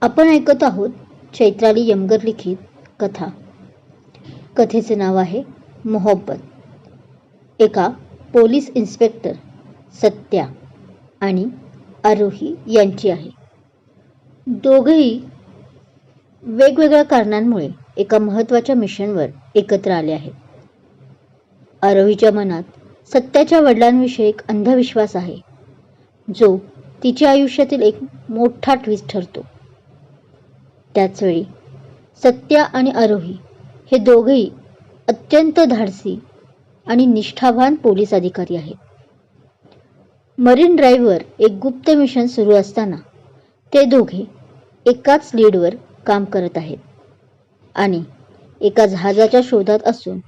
आपण ऐकत आहोत चैत्राली यमगर लिखित कथा. कथेचे नाव आहे मोहब्बत. एका पोलीस इन्स्पेक्टर सत्या आणि आरोही यांची आहे. दोघेही वेगवेगळ्या कारणांमुळे एका महत्त्वाच्या मिशनवर एकत्र आले आहेत. आरोहीच्या मनात सत्याच्या वडिलांविषयी एक अंधविश्वास आहे, जो तिच्या आयुष्यातील एक मोठा ट्विस्ट ठरतो. त्याचवेळी सत्या आणि आरोही हे दोघेही अत्यंत धाडसी आणि निष्ठावान पोलीस अधिकारी आहेत. मरीन ड्राईव्हवर एक गुप्त मिशन सुरू असताना ते दोघे एकाच लीडवर काम करत आहेत आणि एका जहाजाच्या शोधात असून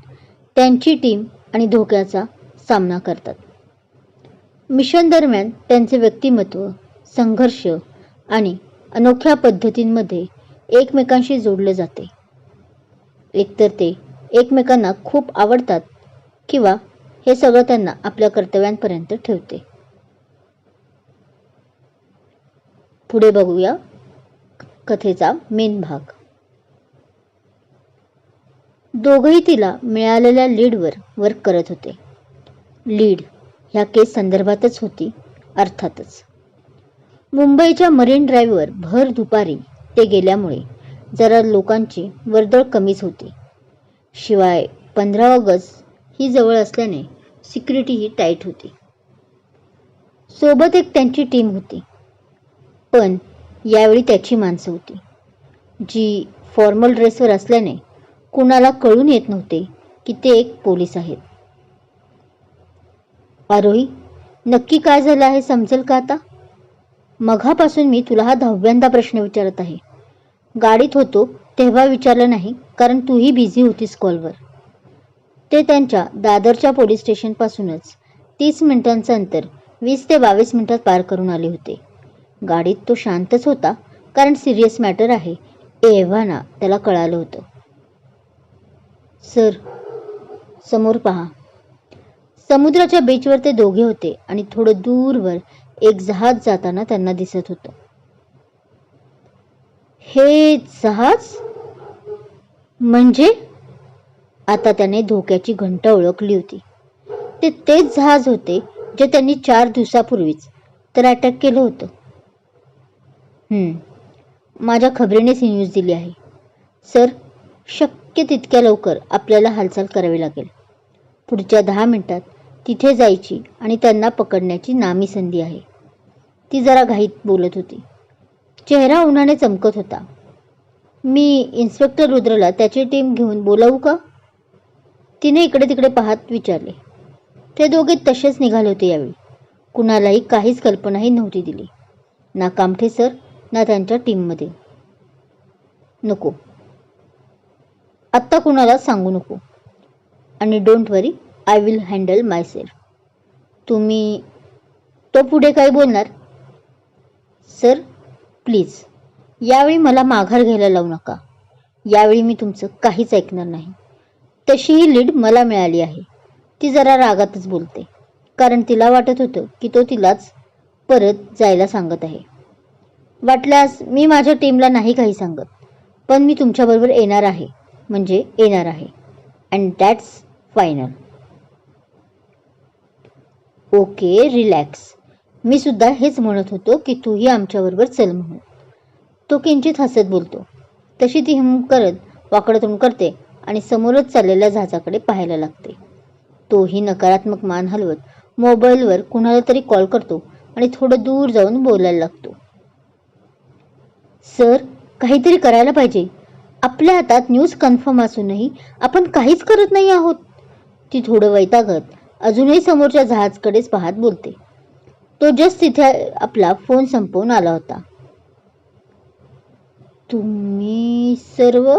त्यांची टीम आणि धोक्याचा सामना करतात. मिशन दरम्यान त्यांचे व्यक्तिमत्व, संघर्ष आणि अनोख्या पद्धतींमध्ये एकमेकांशी जोडले जाते. एकतर ते एकमेकांना खूप आवडतात किंवा हे सगळं त्यांना आपल्या कर्तव्यांपर्यंत ठेवते. पुढे बघूया कथेचा मेन भाग. दोघेही तिला मिळालेल्या लीडवर वर्क करत होते. लीड ह्या केस संदर्भातच होती अर्थातच. मुंबईच्या मरीन ड्राईव्हवर भर दुपारी ते गेल्यामुळे जरा लोकांची वर्दळ कमीच होती. शिवाय 15 ऑगस्ट ही जवळ असल्याने सिक्युरिटीही टाईट होती. सोबत एक त्यांची टीम होती, पण यावेळी त्याची माणसं होती, जी फॉर्मल ड्रेसवर असल्याने कुणाला कळून येत नव्हते की ते एक पोलीस आहेत. आरोही, नक्की काय झालं आहे समजेल का आता? मघापासून मी तुला हा 10व्यांदा प्रश्न विचारत आहे. गाडीत होतो तेव्हा विचारलं नाही, कारण तूही बिझी होतीस कॉलवर. ते त्यांच्या दादरच्या पोलीस स्टेशनपासूनच 30 मिनिटांचं अंतर 20 ते 22 मिनिटात पार करून आले होते. गाडीत तो शांतच होता, कारण सिरियस मॅटर आहे एव्हाना त्याला कळालं होतं. सर, समोर पहा. समुद्राच्या बीचवर ते दोघे होते आणि थोडं दूरवर एक जहाज जाताना त्यांना दिसत होतं. हे जहाज म्हणजे? आता त्याने धोक्याची घंटा ओळखली होती. ते तेच जहाज होते जे त्यांनी 4 दिवसापूर्वीच तर अटॅक केलं होतं. माझ्या खबरीनेच ही न्यूज दिली आहे. सर, शक्य तितक्या लवकर आपल्याला हालचाल करावी लागेल. पुढच्या 10 मिनिटात तिथे जायची आणि त्यांना पकडण्याची नामी संधी आहे. ती जरा घाईत बोलत होती. चेहरा उन्हाने चमकत होता. मी इन्स्पेक्टर रुद्रला त्याची टीम घेऊन बोलावू का? तिने इकडे तिकडे पाहत विचारले. ते दोघे तसेच निघाले होते. यावेळी कुणालाही काहीच कल्पनाही नव्हती दिली, ना कामठे सर ना त्यांच्या टीममध्ये. नको, आत्ता कुणाला सांगू नको. आणि don't worry, I will handle my self. तुम्ही तो पुढे काय बोलणार? सर प्लीज, यावेळी मला माघार घ्यायला लावू नका. यावेळी मी तुमचं काहीच ऐकणार नाही. तशी ही लीड मला मिळाली आहे. ती जरा रागातच बोलते, कारण तिला वाटत होतं की तो तिलाच परत जायला सांगत आहे. वाटल्यास मी माझ्या टीमला नाही काही सांगत, पण मी तुमच्याबरोबर येणार आहे म्हणजे येणार आहे. And that's final. Okay, relax. मी सुद्धा हेच म्हणत होतो की तूही आमच्याबरोबर चल म्हणून. तो किंचित हसत बोलतो. तशी ती करत वाकडं तोंड करते आणि समोरच चाललेल्या जहाजाकडे पाहायला लागते. तोही नकारात्मक मान हलवत मोबाईलवर कुणाला तरी कॉल करतो आणि थोडं दूर जाऊन बोलायला लागतो. सर, काहीतरी करायला पाहिजे. आपल्या हातात न्यूज कन्फर्म असूनही आपण काहीच करत नाही आहोत. ती थोडं वैतागत अजूनही समोरच्या जहाजकडेच पाहत बोलते. तो जस्ट तिथे आपला फोन संपवून आला होता. तुम्ही सर्व?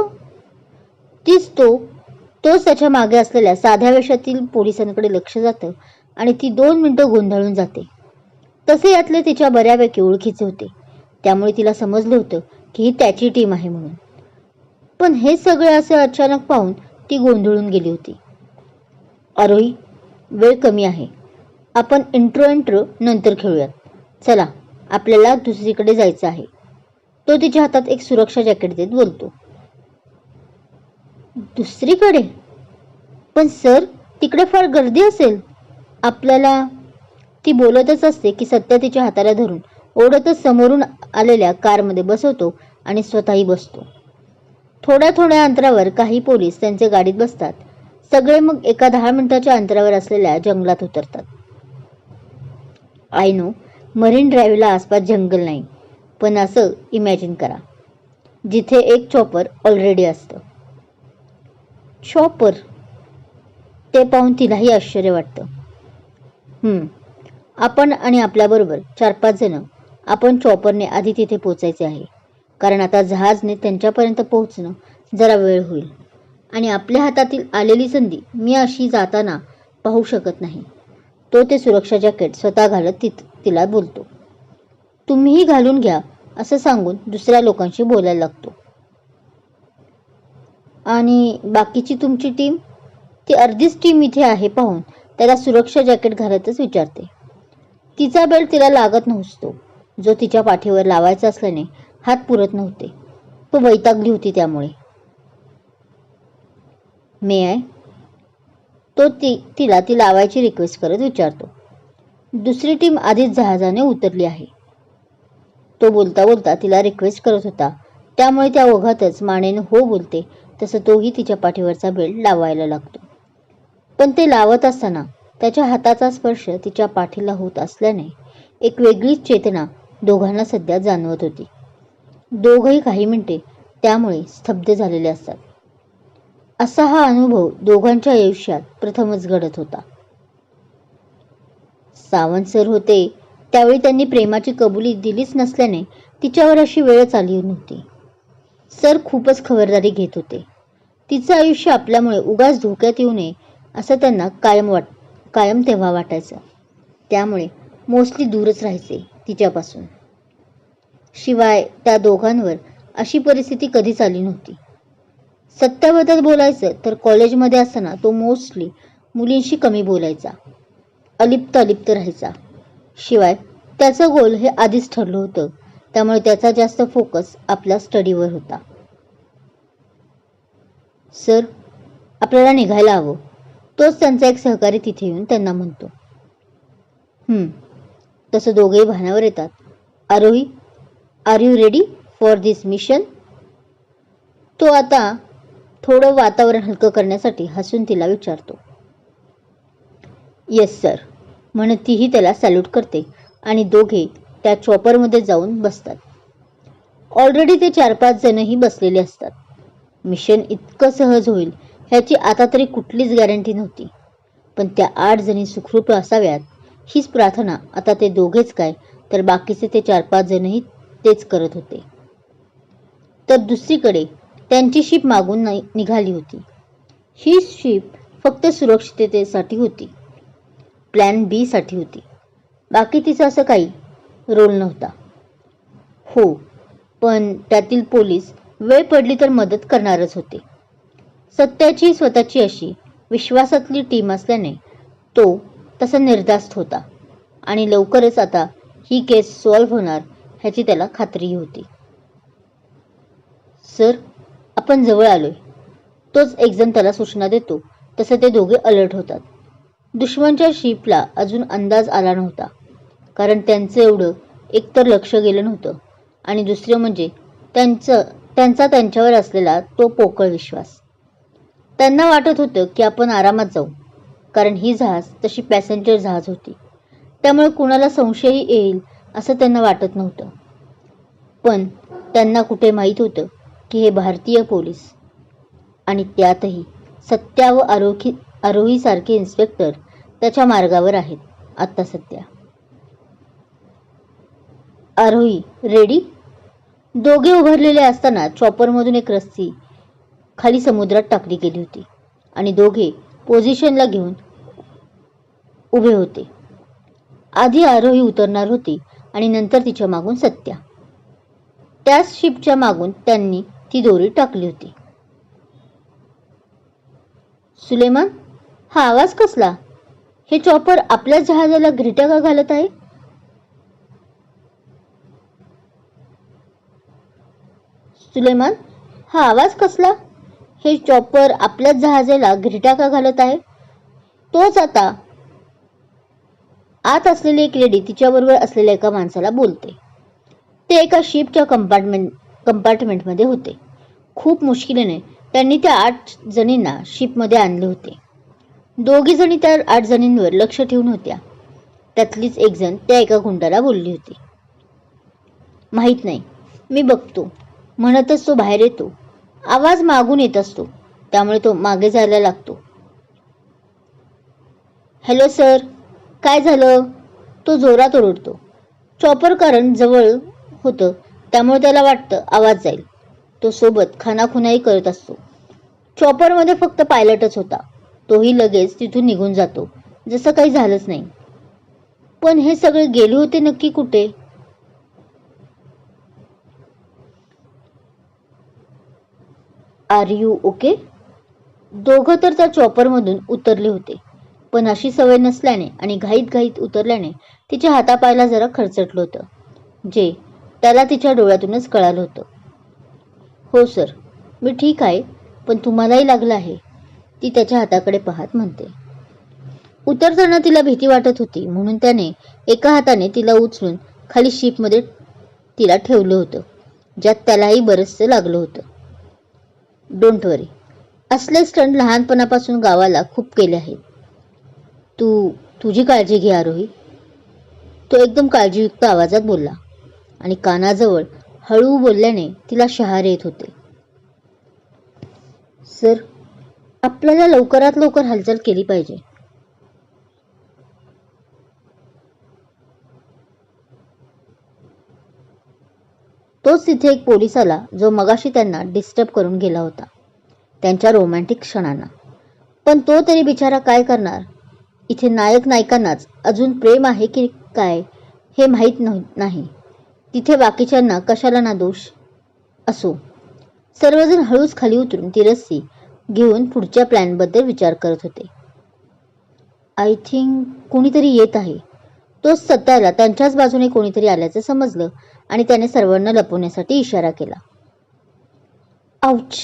तीच तोच त्याच्या मागे असलेल्या साध्या वेशातील पोलिसांकडे लक्ष जातं आणि ती 2 मिनिटं गोंधळून जाते. तसे यातले तिच्या बऱ्यापैकी ओळखीचे होते, त्यामुळे तिला समजलं होतं की ही त्याची टीम आहे म्हणून. पण हे सगळे असे अचानक पाहून ती गोंधळून गेली होती. आरोही, वेळ कमी आहे. आपण इंट्रो नंतर खेळूयात. चला, आपल्याला दुसरीकडे जायचं आहे. तो तिच्या हातात एक सुरक्षा जॅकेट देत बोलतो. दुसरीकडे? पण सर, तिकडे फार गर्दी असेल. आपल्याला. ती बोलतच असते की सत्या तिच्या हाताला धरून ओढतच समोरून आलेल्या कारमध्ये बसवतो आणि स्वतःही बसतो. थोड्या थोड्या अंतरावर काही पोलीस त्यांच्या गाडीत बसतात. सगळे मग एका 10 मिनिटाच्या अंतरावर असलेल्या जंगलात उतरतात. आय नो, मरीन ड्राईव्हला आसपास जंगल नाही, पण असं इमॅजिन करा, जिथे एक चॉपर ऑलरेडी असतं. चॉपर? ते पाहून तिलाही आश्चर्य वाटतं. आपण आणि आपल्याबरोबर 4-5 जण आपण चॉपरने आधी तिथे पोचायचे आहे, कारण आता जहाजने त्यांच्यापर्यंत पोहोचणं जरा वेळ होईल आणि आपल्या हातातील आलेली संधी मी अशी जाताना पाहू शकत नाही. तो ते सुरक्षा जॅकेट स्वतः घालत तिला बोलतो. तुम्हीही घालून घ्या असं सांगून दुसऱ्या लोकांशी बोलायला लागतो. आणि बाकीची तुमची टीम? ती अर्धीच टीम इथे आहे पाहून त्याला सुरक्षा जॅकेट घालतच विचारते. तिचा बेल्ट तिला लागत नसतो, जो तिच्या पाठीवर लावायचा असल्याने हात पुरत नव्हते. तो वैतागली होती त्यामुळे. मे आय? तो तिला ती लावायची रिक्वेस्ट करत विचारतो. दुसरी टीम आधीच जहाजाने उतरली आहे. तो बोलता बोलता तिला रिक्वेस्ट करत होता, त्यामुळे त्या ओघातच मानेने हो बोलते, तसं तोही तिच्या पाठीवरचा बेल्ट लावायला लागतो. पण ते लावत असताना त्याच्या हाताचा स्पर्श तिच्या पाठीला होत असल्याने एक वेगळीच चेतना दोघांना सध्या जाणवत होती. दोघही काही मिनिटे त्यामुळे स्तब्ध झालेले असतात. असा हा अनुभव दोघांच्या आयुष्यात प्रथमच घडत होता. सावंत सर होते त्यावेळी त्यांनी प्रेमाची कबुली दिलीच नसल्याने तिच्यावर अशी वेळच आली नव्हती. सर खूपच खबरदारी घेत होते. तिचं आयुष्य आपल्यामुळे उगाच धोक्यात येऊ नये असं त्यांना कायम तेव्हा वाटायचं. त्यामुळे मोस्टली दूरच राहायचे तिच्यापासून. शिवाय त्या दोघांवर अशी परिस्थिती कधीच आली नव्हती. सत्याबद्दल बोलायचं तर कॉलेजमध्ये असताना तो मोस्टली मुलींशी कमी बोलायचा, अलिप्त राहायचा. शिवाय त्याचं गोल हे आधीच ठरलं होतं, त्यामुळे त्याचा जास्त फोकस आपल्या स्टडीवर होता. सर, आपल्याला निघायला हवं, तोच त्यांचा एक सहकारी तिथे येऊन त्यांना म्हणतो. तसं दोघेही भानावर येतात. Arohi, are you ready for this mission? तो आता थोडं वातावरण हलकं करण्यासाठी हसून तिला विचारतो. येस सर, म्हणत तीही त्याला सॅल्यूट करते आणि दोघे त्या चॉपरमध्ये जाऊन बसतात. ऑलरेडी ते 4-5 जणही बसलेले असतात. मिशन इतकं सहज होईल ह्याची आता तरी कुठलीच गॅरंटी नव्हती, पण त्या 8 जणी सुखरूप असाव्यात हीच प्रार्थना आता ते दोघेच काय तर बाकीचे ते 4-5 जणही तेच करत होते. तर दुसरीकडे त्यांची शिप मागून निघाली होती. ही शिप फक्त सुरक्षिततेसाठी होती, प्लॅन बी साठी होती. बाकी तिचा असं काही रोल नव्हता. हो, पण त्यातील पोलीस वेळ पडली तर मदत करणारच होते. सत्याची स्वतःची अशी विश्वासातली टीम असल्याने तो तसा निर्धास्त होता आणि लवकरच आता ही केस सॉल्व्ह होणार ह्याची त्याला खात्री होती. सर, आपण जवळ आलोय, तोच एक जण त्याला सूचना देतो. तसं ते दोघे अलर्ट होतात. दुश्मनच्या शिपला अजून अंदाज आला नव्हता, कारण त्यांचं एवढं एकतर लक्ष गेलं नव्हतं आणि दुसरं म्हणजे त्यांचा त्यांच्यावर असलेला तो पोकळ विश्वास. त्यांना वाटत होतं की आपण आरामात जाऊ, कारण ही जहाज तशी पॅसेंजर जहाज होती, त्यामुळे कुणाला संशयही येईल असं त्यांना वाटत नव्हतं. पण त्यांना कुठे माहीत होतं की हे भारतीय पोलीस, आणि त्यातही सत्या व आरोही सारखे इन्स्पेक्टर त्याच्या मार्गावर आहेत आता सध्या. आरोही रेडी? दोघे उभारलेले असताना चॉपरमधून एक रस्सी खाली समुद्रात टाकली गेली होती आणि दोघे पोझिशनला घेऊन उभे होते. आधी आरोही उतरणार होती आणि नंतर तिच्या मागून सत्या. त्याच शिपच्या मागून त्यांनी ती दोरी टाकली होती. सुलेमान, हा आवाज कसला? हे चॉपर आपल्या जहाजाला घिरट्या का घालत आहे? सुलेमान, हा आवाज कसला? हे चॉपर आपल्याच जहाजाला घिरट्या का घालत आहे? तोच आता आत असलेली एक लेडी तिच्याबरोबर असलेल्या एका माणसाला बोलते. ते एका शिपच्या कंपार्टमेंटमध्ये होते. खूप मुश्किलीने त्यांनी त्या 8 जणींना शिपमध्ये आणले होते. 2 जणी त्या 8 जणींवर लक्ष ठेवून होत्या. त्यातलीच एक जण त्या एका गुंडाला बोलली होती. माहित नाही, मी बघतो, म्हणतच तो बाहेर येतो. आवाज मागून येत असतो, त्यामुळे तो मागे जायला लागतो. हॅलो सर, काय झालं? तो जोरात ओरडतो. चॉपर कारण जवळ होतं, त्यामुळे त्याला वाटतं आवाज जाईल. तो सोबत खानाखुनाई करत असतो. चॉपरमध्ये फक्त पायलटच होता. तोही लगेच तिथून निघून जातो, जसं काही झालंच नाही. पण हे सगळे गेले होते नक्की कुठे? Are you okay? दोघं तर त्या चॉपरमधून उतरले होते, पण अशी सवय नसल्याने आणि घाईत उतरल्याने तिच्या हातापायला जरा खरचटलं होतं, जे त्याला तिच्या डोळ्यातूनच कळालं होतं. हो सर, मी ठीक आहे, पण तुम्हालाही लागलं आहे, ती त्याच्या हाताकडे पाहत म्हणते. उतरताना तिला भीती वाटत होती, म्हणून त्याने एका हाताने तिला उचलून खाली शिपमध्ये तिला ठेवलं होतं, ज्यात त्यालाही बरचसं लागलं होतं. डोंट वरी, असले स्टंट लहानपणापासून गावाला खूप केले आहेत. तुझी काळजी घे आरोही, तो एकदम काळजीयुक्त आवाजात बोलला आणि कानाजवळ हळू बोलल्याने तिला शहारे येत होते. सर, आपल्याला लवकरात लवकर हालचाल केली पाहिजे. तोच तिथे एक पोलीस आला, जो मगाशी त्यांना डिस्टर्ब करून गेला होता त्यांच्या रोमॅन्टिक क्षणांना. पण तो तरी बिचारा काय करणार? इथे नायक नायिकांनाच अजून प्रेम आहे की काय हे माहीत नाही. तिथे बाकीच्यांना कशाला ना दोष. असो, सर्वजण हळूच खाली उतरून ती रस्सी घेऊन पुढच्या प्लॅनबद्दल विचार करत होते. आय थिंक कोणीतरी येत आहे. तो सत्याला त्यांच्याच बाजूने कोणीतरी आल्याचं समजलं आणि त्याने सर्वांना लपवण्यासाठी इशारा केला. आउच!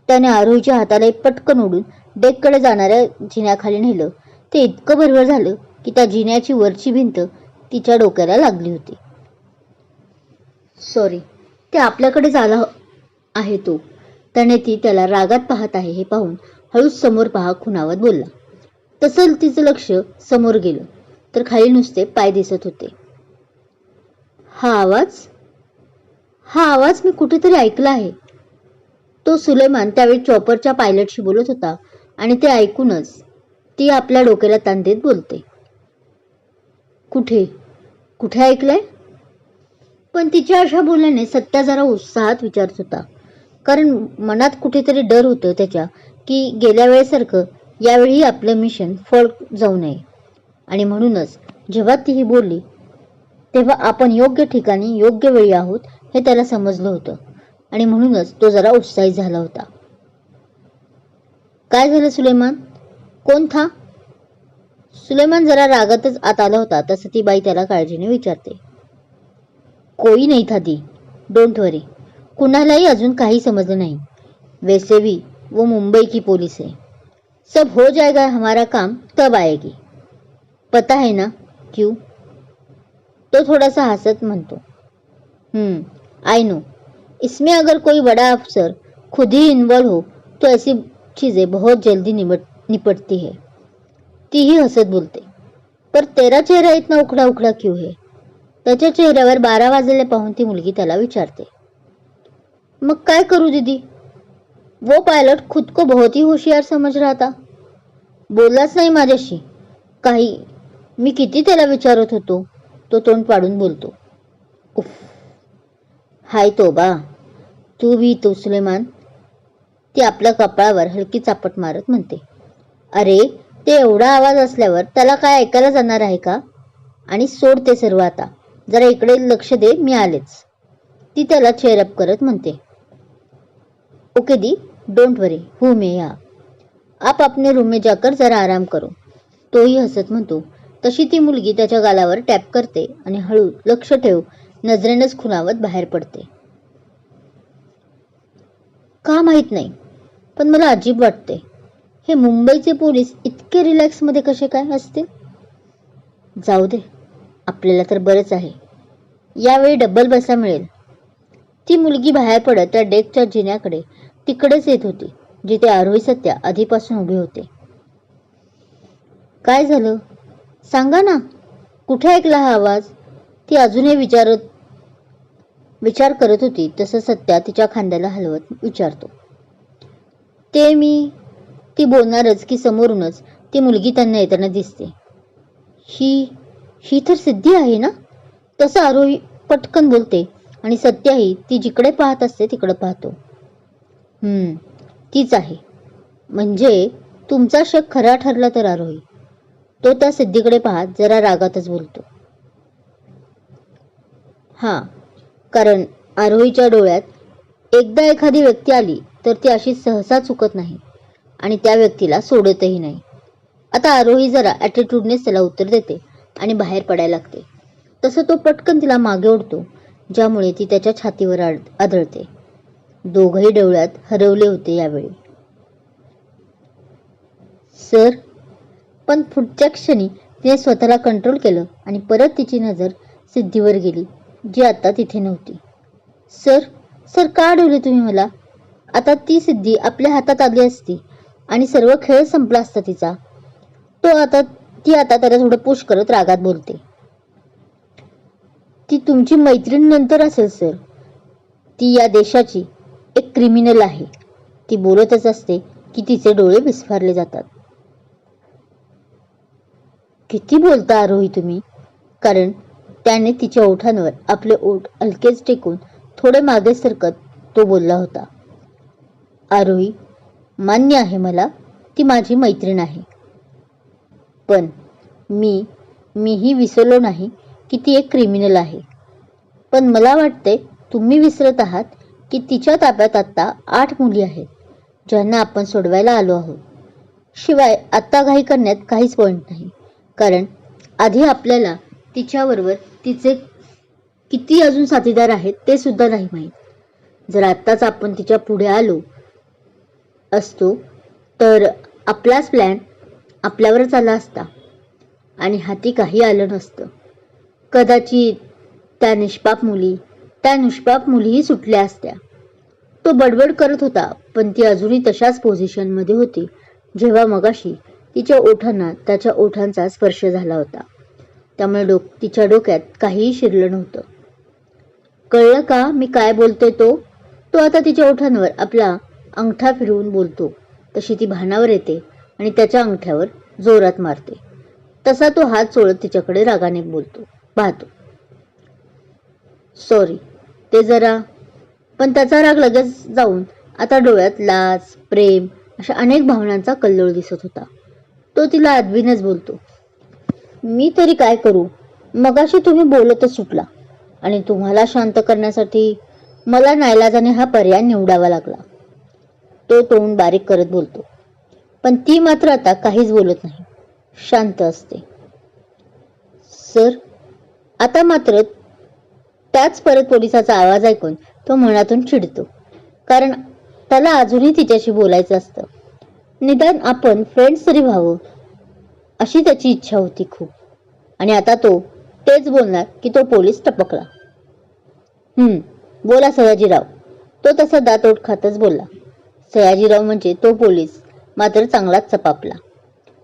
त्याने आरोहीच्या हाताला पटकन ओढून डेककडे जाणाऱ्या जिन्याखाली नेलं. ते इतकं बरोबर झालं की त्या जिन्याची वरची भिंत तिच्या डोक्याला लागली होती. सॉरी, ते आपल्याकडेच आला आहे तो. त्याने ती त्याला रागात पाहत आहे हे पाहून हळूच समोर खुणावत बोलला. तसं तिचं लक्ष समोर गेलं तर खाली नुसते पाय दिसत होते. हा आवाज मी कुठेतरी ऐकला आहे. तो सुलेमान त्यावेळी चॉपरच्या पायलटशी बोलत होता आणि ते ऐकूनच ती आपल्या डोक्याला ताण देत बोलते. कुठे ऐकलंय? पण तिच्या अशा बोलण्याने सत्या जरा उत्साहात विचारत होता, कारण मनात कुठेतरी डर होतं त्याच्या की गेल्या वेळेसारखं यावेळी आपलं मिशन फळ जाऊ नये. आणि म्हणूनच जेव्हा ती ही बोलली तेव्हा आपण योग्य ठिकाणी योग्य वेळी आहोत हे त्याला समजलं होतं आणि म्हणूनच तो जरा उत्साहित झाला होता. काय झालं सुलेमान? कोण था? सुलेमान जरा रागातच आत आला होता तसं ती बाई त्याला काळजीने विचारते. कोई नहीं था दी, डोंट वरी. कुणालाही अजून काही समजलं नाही. वैसे भी वो मुंबई की पुलिस है. सब हो जाएगा, हमारा काम तब आएगी. पता है ना क्यों? तो थोडासा हसत म्हणतो. I know. इसमें अगर कोई बड़ा अफसर खुद ही इन्वॉल्व हो तो ऐसी चीजें बहुत जल्दी निपटती है. तीही हसत बोलते. पर तेरा चेहरा इतना उखड़ा उखड़ा क्यों है? त्याच्या चेहऱ्यावर 12 वाजलेले पाहून ती मुलगी त्याला विचारते. मग काय करू दीदी? वो पायलट खुद को बहुत ही होशियार समझ रहा था. बोललाच नाही माझ्याशी काही. मी किती त्याला विचारत होतो. तो तोंड पाडून बोलतो. उफ, हाय तोबा, तू भी तो सुलेमान. ती आपल्या कपाळावर हलकी चापट मारत म्हणते. अरे, ते एवढा आवाज असल्यावर त्याला काय ऐकायला जाणार आहे का? आणि सोड ते सर्व आता. जरा इकडे लक्ष दे, मी आलेच. ती त्याला चेअरअप करत म्हणते. ओके दी, डोंट वरी, हूँ मैं यहाँ. आप अपने रूम में जाकर जरा आराम करो. तोही हसत म्हणतो. तशी ती मुलगी त्याच्या गालावर टॅप करते आणि हळू लक्ष ठेव नजरेनच खुणावत बाहेर पडते. का माहीत नाही, पण मला अजीब वाटते. हे मुंबईचे पोलीस इतके रिलॅक्समध्ये कसे काय असतील? जाऊ दे, आपल्याला तर बरंच आहे. यावेळी डब्बल बसा मिळेल. ती मुलगी बाहेर पडत त्या डेकच्या जिन्याकडे तिकडेच येत होती जिथे आरोही सत्या आधीपासून उभे होते. काय झालं सांगा ना, कुठे ऐकला हा आवाज? ती अजूनही विचार करत होती तसं सत्या तिच्या खांद्याला हलवत विचारतो. ते मी ती बोलणारच की समोरूनच ती मुलगी त्यांना येताना दिसते. ही तर सिद्धी आहे ना? तसं आरोही पटकन बोलते आणि सत्याही ती जिकडे पाहत असते तिकडे पाहतो. तीच आहे. म्हणजे तुमचा शक खरा ठरला तर आरोही? तो त्या सिद्धीकडे पाहत जरा रागातच बोलतो. हा, कारण आरोहीच्या डोळ्यात एकदा एखादी व्यक्ती आली तर ती अशी सहसा चुकत नाही आणि त्या व्यक्तीला सोडतही नाही. आता आरोही जरा ॲटिट्यूडनेच त्याला उत्तर देते आणि बाहेर पडायला लागते. तसं तो पटकन तिला मागे ओढतो, ज्यामुळे ती त्याच्या छातीवर आदळते. दोघंही डोळ्यात हरवले होते यावेळी. सर, पण पुढच्या क्षणी तिने स्वतःला कंट्रोल केलं आणि परत तिची नजर सिद्धीवर गेली, जी आता तिथे नव्हती. सर का अडवले तुम्ही मला? आता ती सिद्धी आपल्या हातात आली असती आणि सर्व खेळ संपला असता तिचा. ती आता त्याला थोडं पुश करत रागात बोलते. ती तुमची मैत्रीण नंतर असेल सर. ती या देशाची एक क्रिमिनल आहे. ती बोलतच असते की तिचे डोळे विस्फारले जातात. किती बोलता आरोही तुम्ही? कारण त्याने तिच्या ओठांवर आपले ओठ हलकेच टेकून थोडे मागे सरकत तो बोलला होता. आरोही, मान्य आहे मला, ती माझी मैत्रीण आहे. पण मीही विसरलो नाही की ती एक क्रिमिनल आहे. पण मला वाटते तुम्ही विसरत आहात की तिच्या ताब्यात आता 8 मुली आहेत, ज्यांना आपण सोडवायला आलो आहोत. शिवाय आत्ता घाई करण्यात काहीच पॉईंट नाही, कारण आधी आपल्याला तिच्याबरोबर तिचे किती अजून साथीदार आहेत ते सुद्धा नाही माहीत. जर आत्ताच आपण तिच्या पुढे आलो असतो तर आपलाच प्लॅन आपल्यावरच आला असता आणि हाती काही आलं नसतं. कदाचित त्या निष्पाप मुलीही सुटल्या असत्या. तो बडबड करत होता, पण ती अजूनही तशाच पोझिशनमध्ये होती जेव्हा मगाशी तिच्या ओठांना त्याच्या ओठांचा स्पर्श झाला होता. त्यामुळे तिच्या डोक्यात काहीही शिरलं नव्हतं. कळलं का मी काय बोलतोय? तो आता तिच्या ओठांवर आपला अंगठा फिरवून बोलतो तशी ती भानावर येते आणि त्याच्या अंगठ्यावर जोरात मारते. तसा तो हात चोळत तिच्याकडे रागाने पाहतो. सॉरी, ते जरा. पण त्याचा राग लगेच जाऊन आता डोळ्यात लाज, प्रेम अशा अनेक भावनांचा कल्लोळ दिसत होता. तो तिला आदबीनच बोलतो. मी तरी काय करू? मगाशी तुम्ही बोलतच सुटला आणि तुम्हाला शांत करण्यासाठी मला नाईलाजाने हा पर्याय निवडावा लागला. तो तोंड बारीक करत बोलतो. पण ती मात्र आता काहीच बोलत नाही, शांत असते. सर, आता मात्र त्याच परत पोलिसाचा आवाज ऐकून तो मनातून चिडतो, कारण त्याला अजूनही तिच्याशी बोलायचं असतं. निदान आपण फ्रेंड्स तरी व्हावं अशी त्याची इच्छा होती खूप. आणि आता तो तेच बोलणार की तो पोलीस टपकला. बोला सयाजीराव. तो तसा दातोट खातच बोलला. सयाजीराव म्हणजे तो पोलीस मात्र चांगलाच चपापला.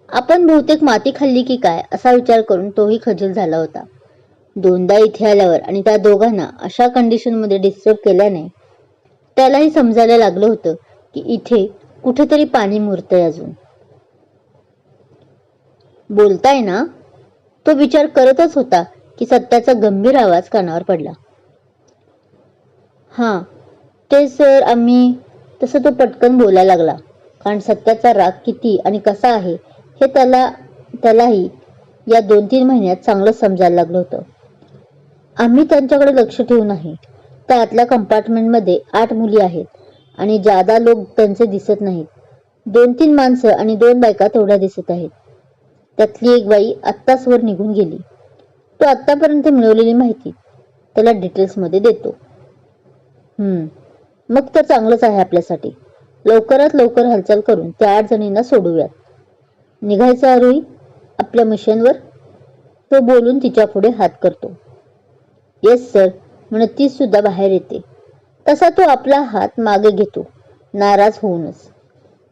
आपण बहुतेक माती खाल्ली की काय असा विचार करून तोही खजील झाला होता. 2दा इथे आल्यावर आणि त्या दोघांना अशा कंडिशनमध्ये डिस्टर्ब केल्याने त्यालाही समजायला लागलं होतं की इथे कुठेतरी पाणी मुरतंय अजून. बोलताय ना? तो विचार करतच होता की सत्याचा गंभीर आवाज कानावर पडला. हां, ते सर आम्ही. तसं तो पटकन बोलायला लागला, कारण सत्याचा राग किती आणि कसा आहे हे त्यालाही या 2-3 महिन्यात चांगलं समजायला लागलं होतं. आम्ही त्यांच्याकडे लक्ष ठेवून आहे. त्या आतल्या कंपार्टमेंटमध्ये 8 मुली आहेत आणि जादा लोक त्यांचे दिसत नाहीत. 2-3 माणसं आणि 2 बायका तेवढ्या दिसत आहेत. त्यातली एक बाई आत्ताच वर निघून गेली. तो आत्तापर्यंत मिळवलेली माहिती त्याला डिटेल्समध्ये देतो. मग तर चांगलंच आहे आपल्यासाठी. लवकरात लवकर हालचाल करून त्या 8 जणींना सोडूयात. निघायचं आरोही आपल्या मिशनवर? तो बोलून तिच्या पुढे हात करतो. येस सर म्हणत ती सुद्धा बाहेर येते. तसा तो आपला हात मागे घेतो, नाराज होऊनच.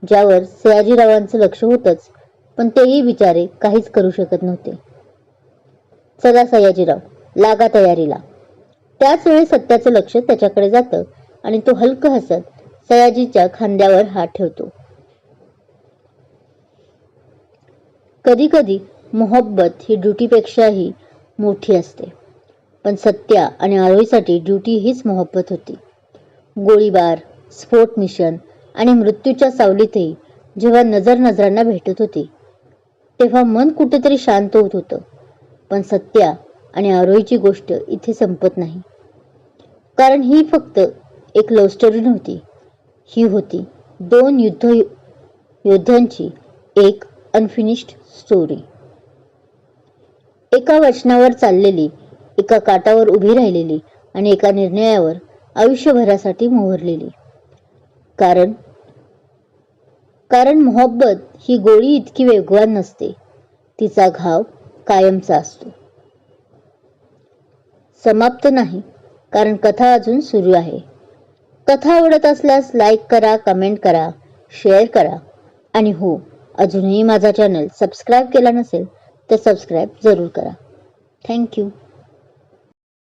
ज्यावर सयाजीरावांचं लक्ष होतंच, पण तेही बिचारे काहीच करू शकत नव्हते. चला सयाजीराव, लागा तयारीला. त्याच वेळी सत्याचं लक्ष त्याच्याकडे जातं आणि तो हलकं हसत सयाजीच्या खांद्यावर हात ठेवतो. कधी कधी मोहब्बत ही ड्युटीपेक्षाही मोठी असते. पण सत्या आणि आरोहीसाठी ड्युटी हीच मोहब्बत होती. गोळीबार, स्फोट मिशन आणि मृत्यूच्या सावलीतही जेव्हा नजरांना भेटत होती, तेव्हा मन कुठेतरी शांत होत होतं. पण सत्या आणि आरोहीची गोष्ट इथे संपत नाही. कारण ही फक्त एक लव्ह स्टोरी नव्हती. ही होती 2 योद्ध्यांची एक अनफिनिश्ड स्टोरी. एका वचनावर चाललेली, एका काठावर उभी राहिलेली आणि एका निर्णयावर आयुष्यभरासाठी मोहरलेली. कारण मोहब्बत ही गोळी इतकी वेगवान नसते. तिचा घाव कायमचा असतो. समाप्त नाही, कारण कथा अजून सुरू आहे. कथा आवडत असल्यास लाईक करा, कमेंट करा, शेअर करा आणि हो, अजूनही माझा चॅनल सबस्क्राईब केला नसेल तर सबस्क्राईब जरूर करा. थँक्यू.